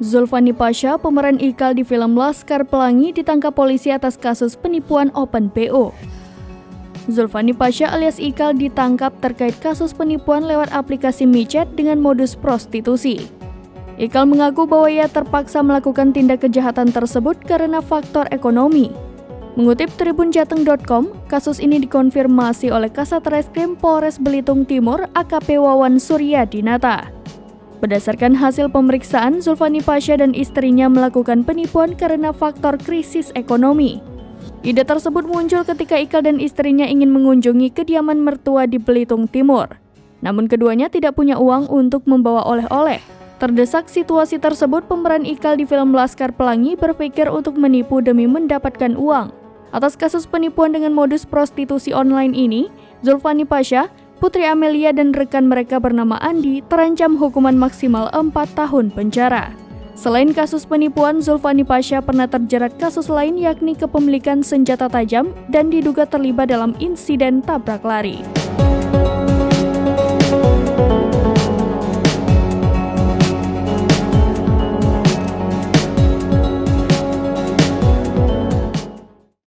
Zulfani Pasha, pemeran Ikal di film Laskar Pelangi, ditangkap polisi atas kasus penipuan Open PO. Zulfani Pasha alias Ikal ditangkap terkait kasus penipuan lewat aplikasi micet dengan modus prostitusi. Ikal mengaku bahwa ia terpaksa melakukan tindak kejahatan tersebut karena faktor ekonomi. Mengutip tribunjateng.com, kasus ini dikonfirmasi oleh Kasat Reskrim Polres Belitung Timur AKP Wawan Suryadinata. Berdasarkan hasil pemeriksaan, Zulfani Pasha dan istrinya melakukan penipuan karena faktor krisis ekonomi. Ide tersebut muncul ketika Ikal dan istrinya ingin mengunjungi kediaman mertua di Belitung Timur. Namun keduanya tidak punya uang untuk membawa oleh-oleh. Terdesak situasi tersebut, pemeran Ikal di film Laskar Pelangi berpikir untuk menipu demi mendapatkan uang. Atas kasus penipuan dengan modus prostitusi online ini, Zulfani Pasha, Putri Amelia dan rekan mereka bernama Andi terancam hukuman maksimal 4 tahun penjara. Selain kasus penipuan, Zulfani Pasha pernah terjerat kasus lain yakni kepemilikan senjata tajam dan diduga terlibat dalam insiden tabrak lari.